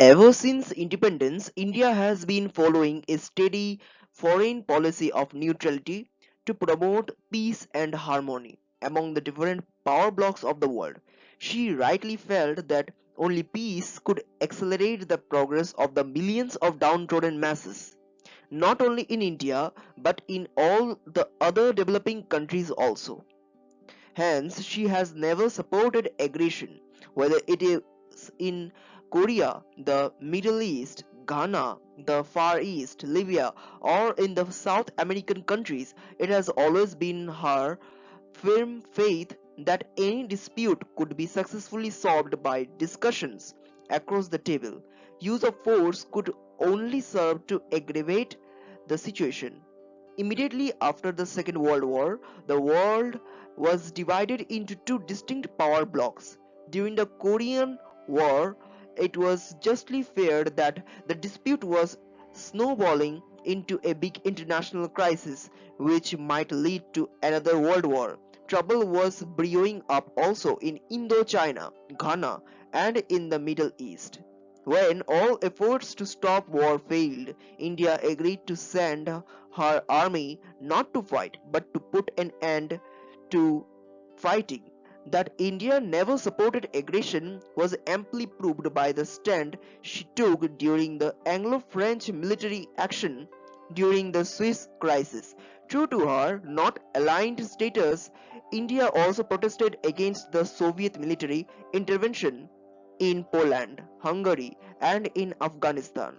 Ever since independence, India has been following a steady foreign policy of neutrality to promote peace and harmony among the different power blocks of the world. She rightly felt that only peace could accelerate the progress of the millions of downtrodden masses, not only in India but in all the other developing countries also. Hence, she has never supported aggression, whether it is in Korea, the Middle East, Ghana, the Far East, Libya, or in the South American countries. It has always been her firm faith that any dispute could be successfully solved by discussions across the table. Use of force could only serve to aggravate the situation. Immediately after the Second World War, the world was divided into two distinct power blocs. During the Korean War, it was justly feared that the dispute was snowballing into a big international crisis which might lead to another world war. Trouble was brewing up also in Indochina, Ghana, and in the Middle East. When all efforts to stop war failed, India agreed to send her army not to fight but to put an end to fighting. That India never supported aggression was amply proved by the stand she took during the Anglo-French military action during the Swiss crisis. True to her not aligned status, India also protested against the Soviet military intervention in Poland, Hungary, and in Afghanistan.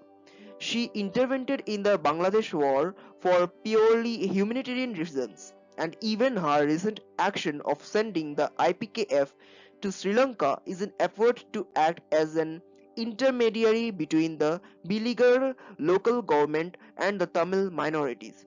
She intervened in the Bangladesh war for purely humanitarian reasons, and even her recent action of sending the IPKF to Sri Lanka is an effort to act as an intermediary between the beleaguered local government and the Tamil minorities.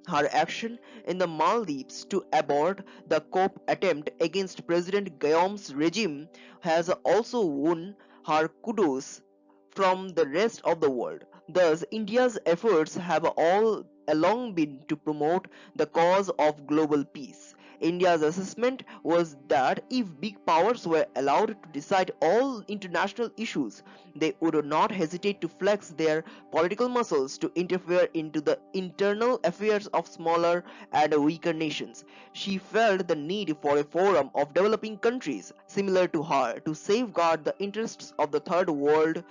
Her action in the Maldives to abort the coup attempt against President Guillaume's regime has also won her kudos from the rest of the world. Thus, India's efforts have all along been to promote the cause of global peace. India's assessment was that if big powers were allowed to decide all international issues, they would not hesitate to flex their political muscles to interfere into the internal affairs of smaller and weaker nations. She felt the need for a forum of developing countries similar to her to safeguard the interests of the third world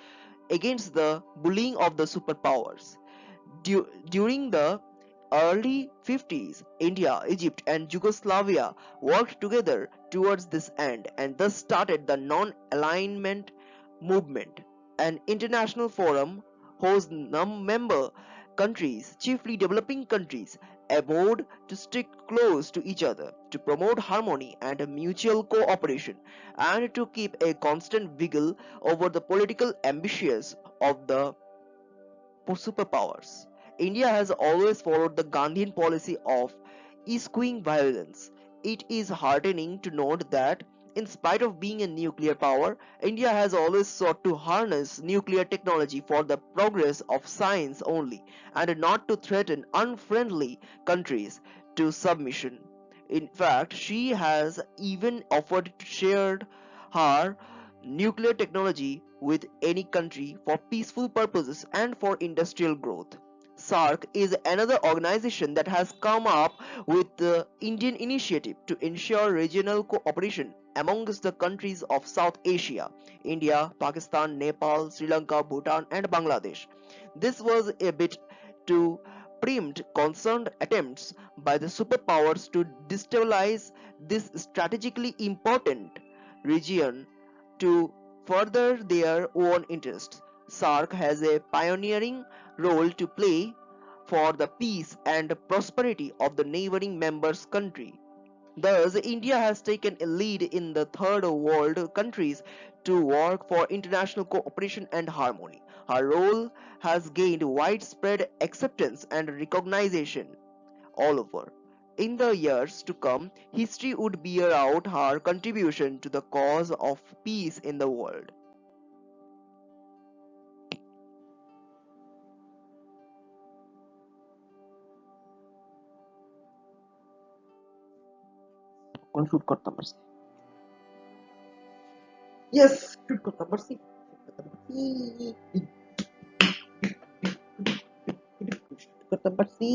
against the bullying of the superpowers. During the early 50s, India, Egypt, and Yugoslavia worked together towards this end and thus started the non alignment movement, an international forum whose member countries, chiefly developing countries, abode to stick close to each other, to promote harmony and mutual cooperation, and to keep a constant vigil over the political ambitions of the superpowers. India has always followed the Gandhian policy of eschewing violence. It is heartening to note that, in spite of being a nuclear power, India has always sought to harness nuclear technology for the progress of science only, and not to threaten unfriendly countries to submission. In fact, she has even offered to share her nuclear technology with any country for peaceful purposes and for industrial growth. SARC is another organization that has come up with the Indian initiative to ensure regional cooperation amongst the countries of South Asia, India, Pakistan, Nepal, Sri Lanka, Bhutan, and Bangladesh. This was a bit to preempt concerned attempts by the superpowers to destabilize this strategically important region to further their own interests. SARC has a pioneering role to play for the peace and prosperity of the neighboring members' country. Thus, India has taken a lead in the third world countries to work for international cooperation and harmony. Her role has gained widespread acceptance and recognition all over. In the years to come, history would bear out her contribution to the cause of peace in the world. কোন shoot করতাম পারছি? Yes, shoot করতাম পারছি। করতে পারছি